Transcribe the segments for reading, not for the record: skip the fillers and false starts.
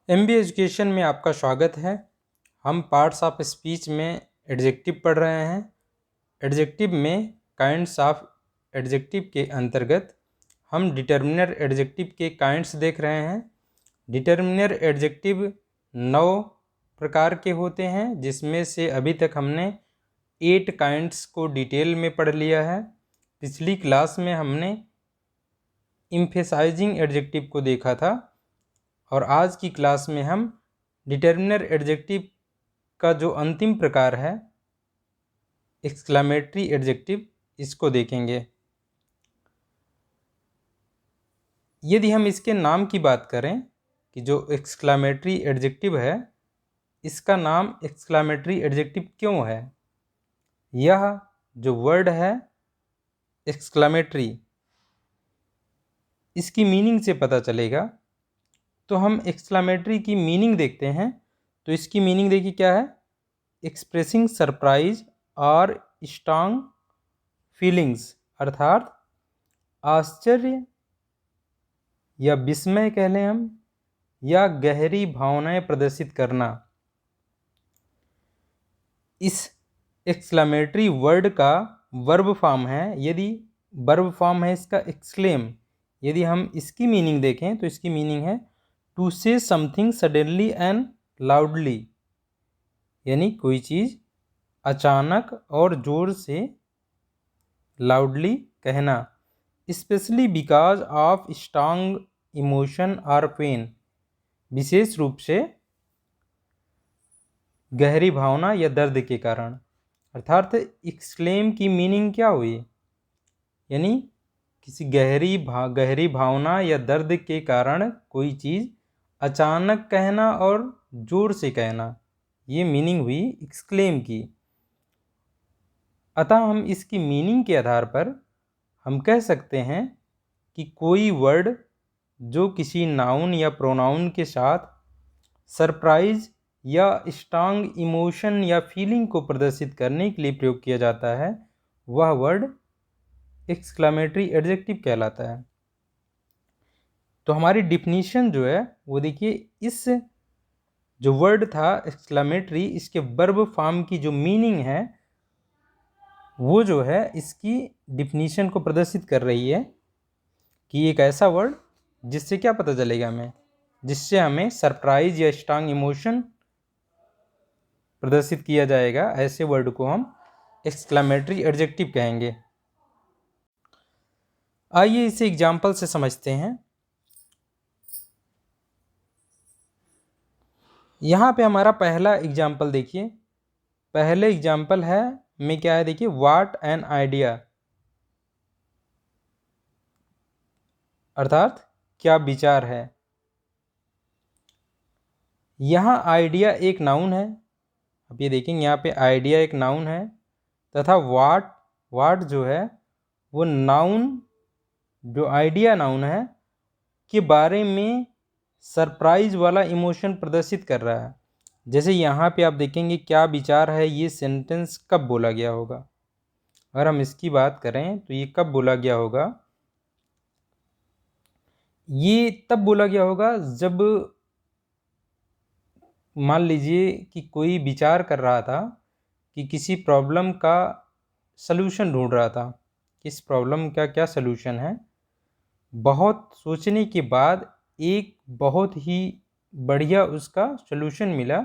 MBA education में आपका स्वागत है। हम पार्ट्स ऑफ स्पीच में एडजेक्टिव पढ़ रहे हैं। एडजेक्टिव में काइंड्स ऑफ एडजेक्टिव के अंतर्गत हम डिटर्मिनर एडजेक्टिव के काइंड्स देख रहे हैं। डिटर्मिनर एडजेक्टिव 9 प्रकार के होते हैं, जिसमें से अभी तक हमने 8 काइंड्स को डिटेल में पढ़ लिया है। पिछली क्लास में हमने एम्फेसाइजिंग एडजेक्टिव को देखा था और आज की क्लास में हम डिटर्मिनर एडजेक्टिव का जो अंतिम प्रकार है एक्सक्लेमेटरी एडजेक्टिव, इसको देखेंगे। यदि हम इसके नाम की बात करें कि जो एक्सक्लेमेटरी एडजेक्टिव है, इसका नाम एक्सक्लेमेटरी एडजेक्टिव क्यों है? यह जो वर्ड है एक्सक्लेमेटरी, इसकी मीनिंग से पता चलेगा। तो हम एक्सक्लेमेटरी की मीनिंग देखते हैं। तो इसकी मीनिंग देखिए क्या है। एक्सप्रेसिंग सरप्राइज और स्ट्रांग फीलिंग्स, अर्थात आश्चर्य या विस्मय कह लें हम, या गहरी भावनाएं प्रदर्शित करना। इस एक्सक्लेमेटरी वर्ड का वर्ब फॉर्म है। यदि वर्ब फॉर्म है इसका एक्सक्लेम, यदि हम इसकी मीनिंग देखें तो इसकी मीनिंग है टू से समथिंग सडनली एंड लाउडली, यानी कोई चीज़ अचानक और ज़ोर से लाउडली कहना। Specially because of strong emotion और पेन, विशेष रूप से गहरी भावना या दर्द के कारण। अर्थात एक्सक्लेम की मीनिंग क्या हुई, यानी किसी गहरी भावना या दर्द के कारण कोई चीज़ अचानक कहना और ज़ोर से कहना, ये मीनिंग हुई एक्सक्लेम की। अतः हम इसकी मीनिंग के आधार पर हम कह सकते हैं कि कोई वर्ड जो किसी नाउन या प्रोनाउन के साथ सरप्राइज या स्ट्रांग इमोशन या फीलिंग को प्रदर्शित करने के लिए प्रयोग किया जाता है, वह वर्ड एक्सक्लेमेटरी एडजेक्टिव कहलाता है। तो हमारी डिफिनीशन जो है वो देखिए, इस जो वर्ड था एक्सक्लेमेटरी, इसके वर्ब फॉर्म की जो मीनिंग है वो जो है इसकी डिफिनीशन को प्रदर्शित कर रही है कि एक ऐसा वर्ड जिससे क्या पता चलेगा हमें, जिससे हमें सरप्राइज या स्ट्रांग इमोशन प्रदर्शित किया जाएगा, ऐसे वर्ड को हम एक्सक्लेमेटरी एडजेक्टिव कहेंगे। आइए इसे एग्जाम्पल से समझते हैं। यहाँ पे हमारा पहला एग्जाम्पल देखिए। पहले एग्जाम्पल है में क्या है, देखिए, व्हाट एन आइडिया, अर्थात क्या विचार है। यहाँ आइडिया एक नाउन है। अब ये देखेंगे यहाँ पे आइडिया एक नाउन है तथा व्हाट जो है वो नाउन, जो आइडिया नाउन है के बारे में सरप्राइज वाला इमोशन प्रदर्शित कर रहा है। जैसे यहाँ पे आप देखेंगे क्या विचार है, ये सेंटेंस कब बोला गया होगा। अगर हम इसकी बात करें तो ये कब बोला गया होगा, ये तब बोला गया होगा जब मान लीजिए कि कोई विचार कर रहा था कि किसी प्रॉब्लम का सलूशन ढूंढ रहा था, किस प्रॉब्लम का क्या सलूशन है। बहुत सोचने के बाद एक बहुत ही बढ़िया उसका सलूशन मिला,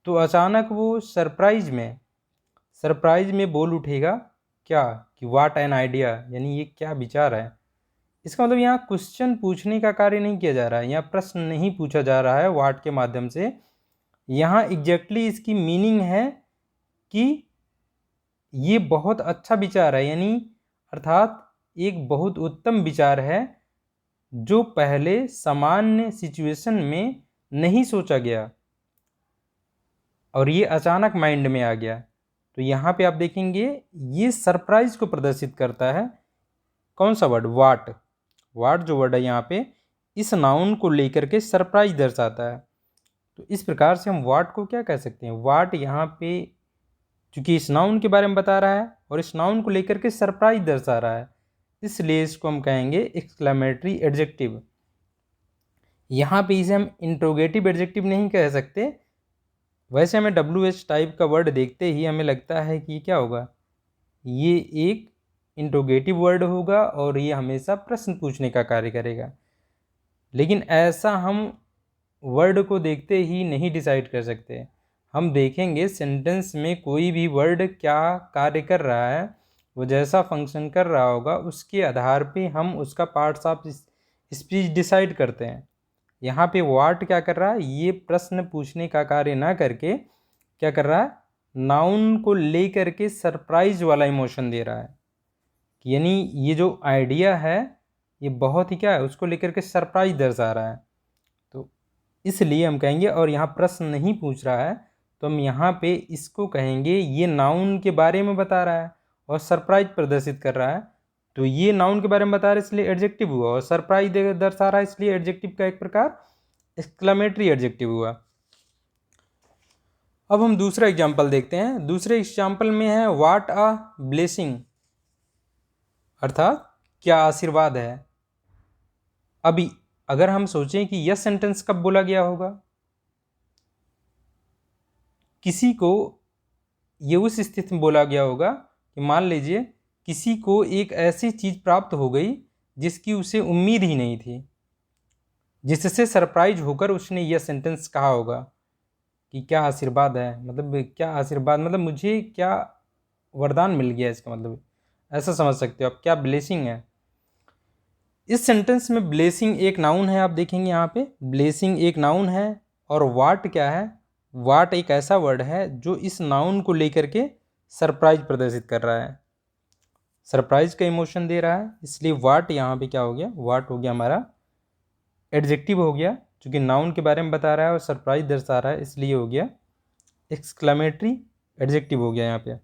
तो अचानक वो सरप्राइज में बोल उठेगा क्या कि व्हाट एन आइडिया, यानी ये क्या विचार है। इसका मतलब यहाँ क्वेश्चन पूछने का कार्य नहीं किया जा रहा है, यहाँ प्रश्न नहीं पूछा जा रहा है व्हाट के माध्यम से। यहाँ एग्जैक्टली इसकी मीनिंग है कि ये बहुत अच्छा विचार है, यानी अर्थात एक बहुत उत्तम विचार है जो पहले सामान्य सिचुएशन में नहीं सोचा गया और ये अचानक माइंड में आ गया। तो यहाँ पे आप देखेंगे ये सरप्राइज को प्रदर्शित करता है। कौन सा वर्ड? व्हाट जो वर्ड है यहाँ पे इस नाउन को लेकर के सरप्राइज दर्शाता है। तो इस प्रकार से हम व्हाट को क्या कह सकते हैं, व्हाट यहाँ पे चूंकि इस नाउन के बारे में बता रहा है और इस नाउन को लेकर के सरप्राइज दर्शा रहा है, इसलिए इसको हम कहेंगे एक्सक्लेमेटरी एडजेक्टिव। यहाँ पे इसे हम इंट्रोगेटिव एडजेक्टिव नहीं कह सकते। वैसे हमें WH टाइप का वर्ड देखते ही हमें लगता है कि क्या होगा, ये एक इंट्रोगेटिव वर्ड होगा और ये हमेशा प्रश्न पूछने का कार्य करेगा। लेकिन ऐसा हम वर्ड को देखते ही नहीं डिसाइड कर सकते। हम देखेंगे सेंटेंस में कोई भी वर्ड क्या कार्य कर रहा है, वो जैसा फंक्शन कर रहा होगा उसके आधार पे हम उसका पार्ट्स ऑफ स्पीच डिसाइड करते हैं। यहाँ पे व्हाट क्या कर रहा है, ये प्रश्न पूछने का कार्य ना करके क्या कर रहा है, नाउन को लेकर के सरप्राइज वाला इमोशन दे रहा है। यानी ये जो आइडिया है ये बहुत ही क्या है, उसको लेकर के सरप्राइज दर्शा रहा है। तो इसलिए हम कहेंगे, और यहाँ प्रश्न नहीं पूछ रहा है तो हम यहाँ पे इसको कहेंगे ये नाउन के बारे में बता रहा है और सरप्राइज प्रदर्शित कर रहा है। तो ये नाउन के बारे में बता रहा है इसलिए एडजेक्टिव हुआ, और सरप्राइज दर्शा रहा है इसलिए एडजेक्टिव का एक प्रकार एक्सक्लेमेटरी एडजेक्टिव हुआ। अब हम दूसरा एग्जाम्पल देखते हैं। दूसरे एग्जाम्पल में है व्हाट अ ब्लेसिंग, अर्थात क्या आशीर्वाद है। अभी अगर हम सोचें कि यह सेंटेंस कब बोला गया होगा, किसी को ये उस स्थिति में बोला गया होगा कि मान लीजिए किसी को एक ऐसी चीज़ प्राप्त हो गई जिसकी उसे उम्मीद ही नहीं थी, जिससे सरप्राइज होकर उसने यह सेंटेंस कहा होगा कि क्या आशीर्वाद है, मतलब क्या आशीर्वाद मतलब मुझे क्या वरदान मिल गया, इसका मतलब ऐसा समझ सकते हो आप, क्या ब्लेसिंग है। इस सेंटेंस में ब्लेसिंग एक नाउन है, आप देखेंगे यहाँ पे ब्लेसिंग एक नाउन है, और वाट क्या है, वाट एक ऐसा वर्ड है जो इस नाउन को लेकर के सरप्राइज प्रदर्शित कर रहा है, सरप्राइज का इमोशन दे रहा है। इसलिए वाट यहाँ पे क्या हो गया, वाट हो गया हमारा एडजेक्टिव हो गया, क्योंकि नाउन के बारे में बता रहा है और सरप्राइज दर्शा रहा है, इसलिए हो गया एक्सक्लेमेटरी एडजेक्टिव हो गया यहाँ पे।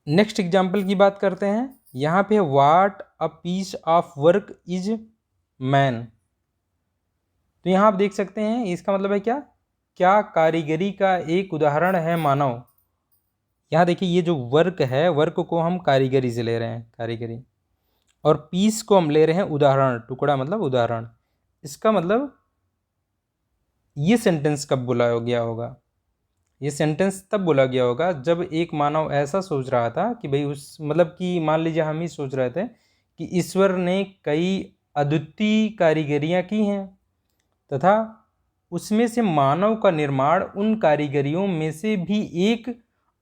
नेक्स्ट एग्जाम्पल की बात करते हैं। यहाँ पे what a piece of work is man. तो यहाँ आप देख सकते हैं इसका मतलब है क्या, क्या कारीगरी का एक उदाहरण है मानव। यहाँ देखिए ये जो वर्क है, वर्क को हम कारीगरी से ले रहे हैं, कारीगरी, और पीस को हम ले रहे हैं उदाहरण, टुकड़ा मतलब उदाहरण। इसका मतलब ये सेंटेंस कब बोला गया होगा, ये सेंटेंस तब बोला गया होगा जब एक मानव ऐसा सोच रहा था कि भाई उस मतलब कि मान लीजिए हम ही सोच रहे थे कि ईश्वर ने कई अद्वितीय कारीगरियाँ की हैं तथा उसमें से मानव का निर्माण उन कारीगरियों में से भी एक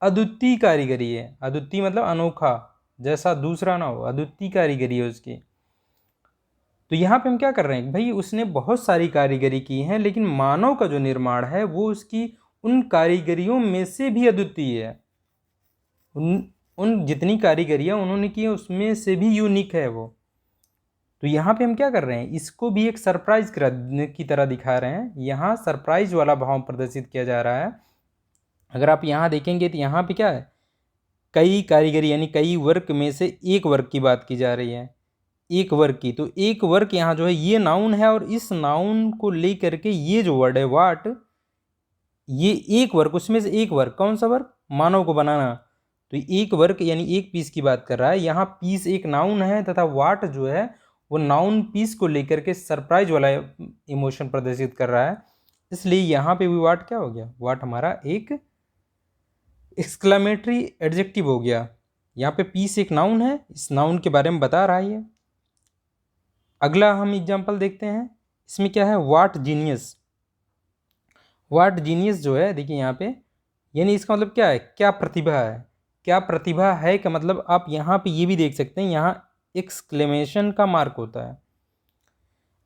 अद्वितीय कारीगरी है। अद्वितीय मतलब अनोखा, जैसा दूसरा ना हो, अद्वितीय कारीगरी है उसकी। तो यहाँ पे हम क्या कर रहे हैं भाई, उसने बहुत सारी कारीगरी की हैं लेकिन मानव का जो निर्माण है वो उसकी उन कारीगरियों में से भी अद्वितीय है। उन जितनी कारीगरियाँ उन्होंने की उसमें से भी यूनिक है वो। तो यहाँ पे हम क्या कर रहे हैं, इसको भी एक सरप्राइज की तरह दिखा रहे हैं। यहाँ सरप्राइज वाला भाव प्रदर्शित किया जा रहा है। अगर आप यहाँ देखेंगे तो यहाँ पे क्या है, कई कारीगरी यानी कई वर्क में से एक वर्क की बात की जा रही है, एक वर्क की। तो एक वर्क यहाँ जो है ये नाउन है, और इस नाउन को लेकर के ये जो वर्ड है वाट, ये एक वर्क, उसमें से एक वर्क, कौन सा वर्क, मानव को बनाना। तो एक वर्क यानी एक पीस की बात कर रहा है। यहाँ पीस एक नाउन है तथा वाट जो है वो नाउन पीस को लेकर के सरप्राइज वाला इमोशन प्रदर्शित कर रहा है। इसलिए यहाँ पे भी वाट क्या हो गया, वाट हमारा एक एक्सक्लेमेटरी एडजेक्टिव हो गया। यहाँ पे पीस एक नाउन है, इस नाउन के बारे में बता रहा है ये। अगला हम एग्जाम्पल देखते हैं, इसमें क्या है, वाट जीनियस। वाट जीनियस जो है देखिए यहाँ पे, यानी इसका मतलब क्या है, क्या प्रतिभा है। क्या प्रतिभा है का मतलब आप यहाँ पे ये भी देख सकते हैं, यहाँ एक्सक्लेमेशन का मार्क होता है।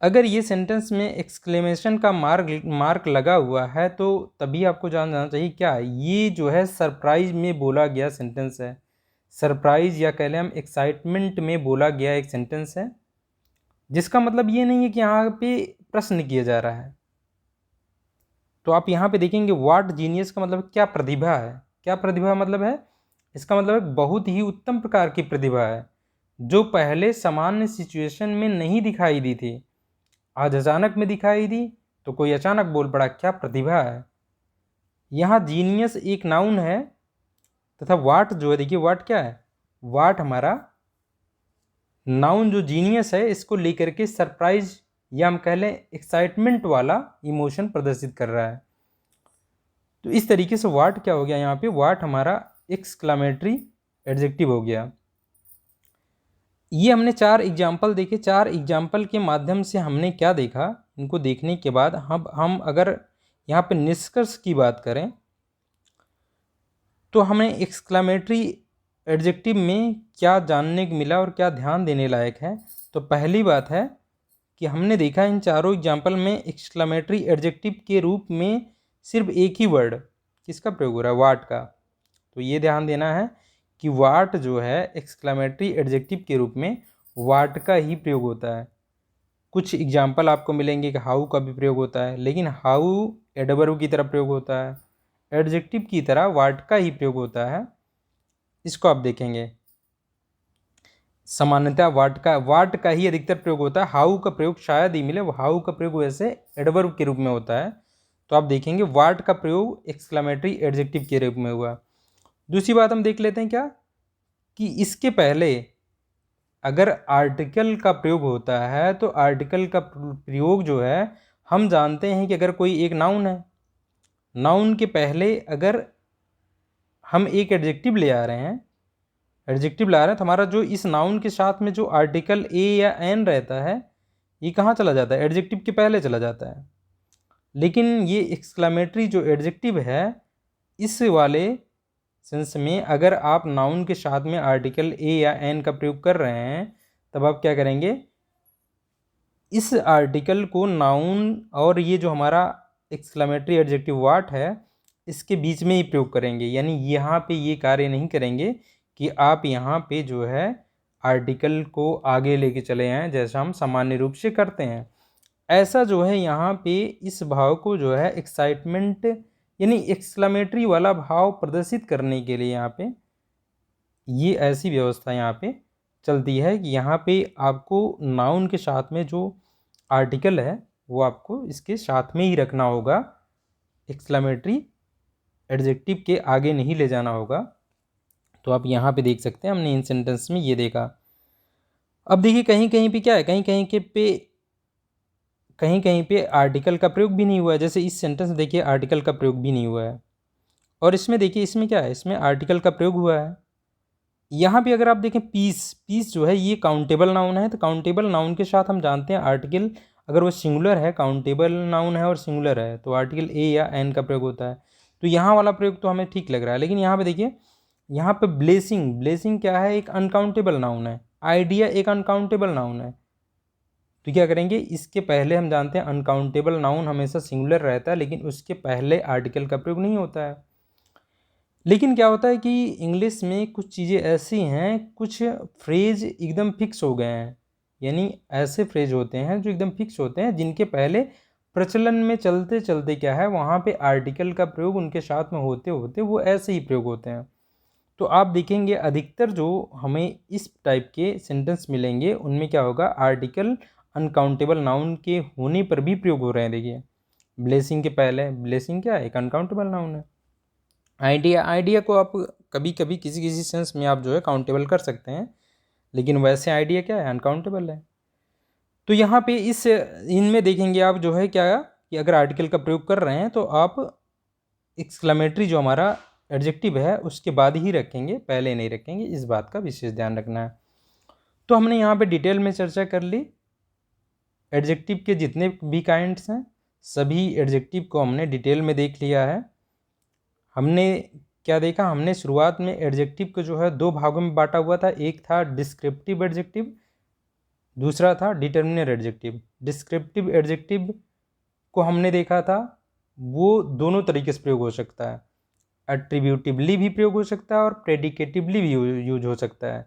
अगर ये सेंटेंस में एक्सक्लेमेशन का मार्क लगा हुआ है तो तभी आपको जानना चाहिए क्या है, ये जो है सरप्राइज में बोला गया सेंटेंस है। सरप्राइज या कह लें हम एक्साइटमेंट में बोला गया एक सेंटेंस है, जिसका मतलब ये नहीं है कि यहाँ पे प्रश्न किया जा रहा है। तो आप यहाँ पे देखेंगे व्हाट जीनियस का मतलब क्या प्रतिभा है। क्या प्रतिभा मतलब है, इसका मतलब बहुत ही उत्तम प्रकार की प्रतिभा है जो पहले सामान्य सिचुएशन में नहीं दिखाई दी थी, आज अचानक में दिखाई दी तो कोई अचानक बोल पड़ा, क्या प्रतिभा है। यहाँ जीनियस एक नाउन है तथा वाट जो है देखिए, वाट क्या है, वाट हमारा नाउन जो जीनियस है इसको लेकर के सरप्राइज या हम कह लें एक्साइटमेंट वाला इमोशन प्रदर्शित कर रहा है। तो इस तरीके से व्हाट क्या हो गया यहाँ पे, व्हाट हमारा एक्सक्लेमेटरी एडजेक्टिव हो गया। ये हमने 4 एग्जाम्पल देखे। 4 एग्जाम्पल के माध्यम से हमने क्या देखा, इनको देखने के बाद हम अगर यहाँ पे निष्कर्ष की बात करें तो हमें एक्सक्लेमेटरी एडजेक्टिव में क्या जानने को मिला और क्या ध्यान देने लायक है। तो पहली बात है कि हमने देखा इन चारों एग्जाम्पल में एक्सक्लेमेटरी एडजेक्टिव के रूप में सिर्फ एक ही वर्ड किसका प्रयोग हो रहा है, व्हाट का। तो ये ध्यान देना है कि व्हाट जो है एक्सक्लेमेटरी एडजेक्टिव के रूप में व्हाट का ही प्रयोग होता है। कुछ एग्जाम्पल आपको मिलेंगे कि हाउ का भी प्रयोग होता है, लेकिन हाउ एडवर्ब की तरह प्रयोग होता है, एडजेक्टिव की तरह व्हाट का ही प्रयोग होता है। इसको आप देखेंगे सामान्यतः व्हाट का ही अधिकतर प्रयोग होता है। हाउ का प्रयोग शायद ही मिले, हाउ का प्रयोग वैसे एडवर्ब के रूप में होता है। तो आप देखेंगे व्हाट का प्रयोग एक्सक्लेमेटरी एडजेक्टिव के रूप में हुआ। दूसरी बात हम देख लेते हैं क्या, कि इसके पहले अगर आर्टिकल का प्रयोग होता है तो आर्टिकल का प्रयोग जो है, हम जानते हैं कि अगर कोई एक नाउन है, नाउन के पहले अगर हम एक एडजेक्टिव ले आ रहे हैं, तो हमारा जो इस नाउन के साथ में जो आर्टिकल ए या एन रहता है, ये कहाँ चला जाता है, एडजेक्टिव के पहले चला जाता है। लेकिन ये एक्सक्लेमेटरी जो एडजेक्टिव है, इस वाले सेंस में अगर आप नाउन के साथ में आर्टिकल ए या एन का प्रयोग कर रहे हैं, तब आप क्या करेंगे, इस आर्टिकल को नाउन और ये जो हमारा एक्सक्लेमेटरी एडजेक्टिव व्हाट है, इसके बीच में ही प्रयोग करेंगे। यानी यहाँ पे ये कार्य नहीं करेंगे कि आप यहाँ पे जो है आर्टिकल को आगे लेके चले आएँ, जैसा हम सामान्य रूप से करते हैं। ऐसा जो है यहाँ पे इस भाव को जो है एक्साइटमेंट यानी एक्सक्लेमेटरी वाला भाव प्रदर्शित करने के लिए यहाँ पे ये ऐसी व्यवस्था यहाँ पे चलती है कि यहाँ पे आपको नाउन के साथ में जो आर्टिकल है वो आपको इसके साथ में ही रखना होगा, एक्सक्लेमेटरी एडजेक्टिव के आगे नहीं ले जाना होगा। तो आप यहाँ पे देख सकते हैं, हमने इन सेंटेंस में ये देखा। अब देखिए कहीं कहीं पे क्या है, कहीं कहीं पे आर्टिकल का प्रयोग भी नहीं हुआ है। जैसे इस सेंटेंस में देखिए आर्टिकल का प्रयोग भी नहीं हुआ है, और इसमें देखिए इसमें क्या है, इसमें आर्टिकल का प्रयोग हुआ है। यहाँ पे अगर आप देखें पीस जो है ये काउंटेबल नाउन है, तो काउंटेबल नाउन के साथ हम जानते हैं आर्टिकल अगर वो सिंगुलर है, काउंटेबल नाउन है और सिंगुलर है, तो आर्टिकल ए या एन का प्रयोग होता है। तो यहाँ वाला प्रयोग तो हमें ठीक लग रहा है। लेकिन यहाँ पे देखिए, यहाँ पे ब्लेसिंग क्या है, एक अनकाउंटेबल नाउन है। आइडिया एक अनकाउंटेबल नाउन है। तो क्या करेंगे, इसके पहले हम जानते हैं अनकाउंटेबल नाउन हमेशा सिंगुलर रहता है, लेकिन उसके पहले आर्टिकल का प्रयोग नहीं होता है। लेकिन क्या होता है कि इंग्लिश में कुछ चीज़ें ऐसी हैं, कुछ फ्रेज एकदम फिक्स हो गए हैं। यानी ऐसे फ्रेज होते हैं जो एकदम फिक्स होते हैं, जिनके पहले प्रचलन में चलते चलते क्या है, वहाँ पे आर्टिकल का प्रयोग उनके साथ में होते होते वो ऐसे ही प्रयोग होते हैं। तो आप देखेंगे अधिकतर जो हमें इस टाइप के सेंटेंस मिलेंगे, उनमें क्या होगा, आर्टिकल अनकाउंटेबल नाउन के होने पर भी प्रयोग हो रहे हैं। देखिए ब्लेसिंग के पहले, ब्लेसिंग क्या है, एक अनकाउंटेबल नाउन है। आइडिया को आप कभी कभी किसी सेंस में आप जो है काउंटेबल कर सकते हैं, लेकिन वैसे आइडिया क्या है, अनकाउंटेबल है। तो यहाँ पे इनमें देखेंगे आप जो है क्या, कि अगर आर्टिकल का प्रयोग कर रहे हैं तो आप एक्सक्लेमेटरी जो हमारा एडजेक्टिव है उसके बाद ही रखेंगे, पहले नहीं रखेंगे। इस बात का विशेष ध्यान रखना है। तो हमने यहाँ पे डिटेल में चर्चा कर ली एडजेक्टिव के जितने भी काइंड्स हैं, सभी एडजेक्टिव को हमने डिटेल में देख लिया है। हमने क्या देखा, हमने शुरुआत में एडजेक्टिव को जो है 2 भागों में बांटा हुआ था। एक था डिस्क्रिप्टिव एडजेक्टिव, दूसरा था डिटर्मिनर एडजेक्टिव। डिस्क्रिप्टिव एडजेक्टिव को हमने देखा था, वो दोनों तरीके से प्रयोग हो सकता है, एट्रीब्यूटिवली भी प्रयोग हो सकता है और प्रेडिकेटिवली भी यूज हो सकता है।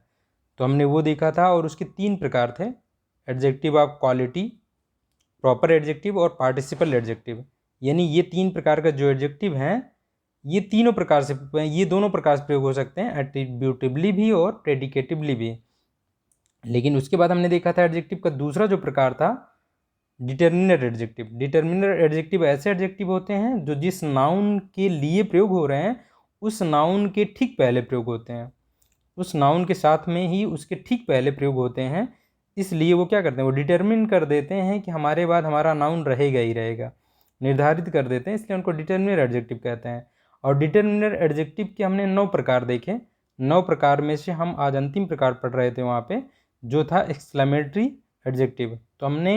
तो हमने वो देखा था, और उसके 3 प्रकार थे, adjective of quality, proper adjective और पार्टिसिपल एडजेक्टिव। यानी ये 3 प्रकार का जो एडजेक्टिव हैं, ये दोनों प्रकार से प्रयोग हो सकते हैं, एट्रीब्यूटिवली भी और प्रेडिकेटिवली भी। लेकिन उसके बाद हमने देखा था एडजेक्टिव का दूसरा जो प्रकार था, डिटर्मिनर एडजेक्टिव। डिटर्मिनर एडजेक्टिव ऐसे एडजेक्टिव होते हैं जो जिस नाउन के लिए प्रयोग हो रहे हैं उस नाउन के ठीक पहले प्रयोग होते हैं, उस नाउन के साथ में ही उसके ठीक पहले प्रयोग होते हैं। इसलिए वो क्या करते हैं, वो डिटरमिन कर देते हैं कि हमारे बाद हमारा नाउन रहेगा ही रहेगा, निर्धारित कर देते हैं, इसलिए उनको डिटरमिनर एडजेक्टिव कहते हैं। और डिटरमिनर एडजेक्टिव के हमने 9 प्रकार देखे। 9 प्रकार में से हम आज अंतिम प्रकार पढ़ रहे थे वहाँ पे, जो था एक्सक्लेमेटरी एडजेक्टिव। तो हमने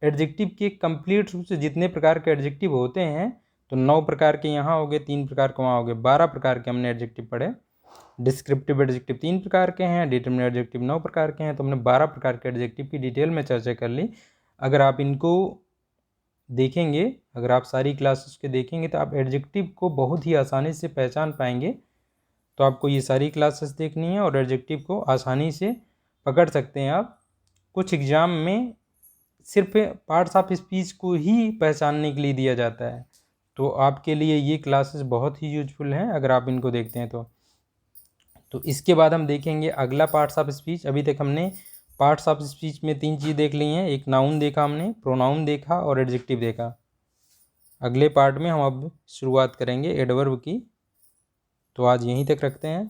एडजेक्टिव के कंप्लीट रूप से जितने प्रकार के एडजेक्टिव होते हैं, तो 9 प्रकार के यहाँ हो गए, 3 प्रकार के वहाँ हो गए, 12 प्रकार के हमने एडजेक्टिव पढ़े। डिस्क्रिप्टिव एडजेक्टिव 3 प्रकार के हैं, डिटरमिनर एडजेक्टिव 9 प्रकार के हैं। तो हमने 12 प्रकार के एडजेक्टिव की डिटेल में चर्चा कर ली। अगर आप इनको देखेंगे, अगर आप सारी क्लासेस के देखेंगे, तो आप एडजेक्टिव को बहुत ही आसानी से पहचान पाएंगे। तो आपको ये सारी क्लासेस देखनी है और एडजेक्टिव को आसानी से पकड़ सकते हैं आप। कुछ एग्ज़ाम में सिर्फ पार्ट्स ऑफ स्पीच को ही पहचानने के लिए दिया जाता है, तो आपके लिए ये क्लासेस बहुत ही यूजफुल हैं अगर आप इनको देखते हैं तो इसके बाद हम देखेंगे अगला पार्ट्स ऑफ स्पीच। अभी तक हमने पार्ट्स ऑफ स्पीच में 3 चीज़ देख ली हैं, एक नाउन देखा हमने, प्रोनाउन देखा और एडजेक्टिव देखा। अगले पार्ट में हम अब शुरुआत करेंगे एडवर्ब की। तो आज यहीं तक रखते हैं।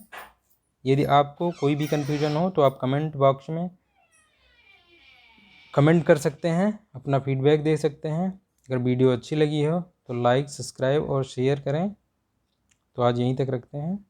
यदि आपको कोई भी कन्फ्यूजन हो तो आप कमेंट बॉक्स में कमेंट कर सकते हैं, अपना फीडबैक दे सकते हैं। अगर वीडियो अच्छी लगी हो तो लाइक, सब्सक्राइब और शेयर करें। तो आज यहीं तक रखते हैं।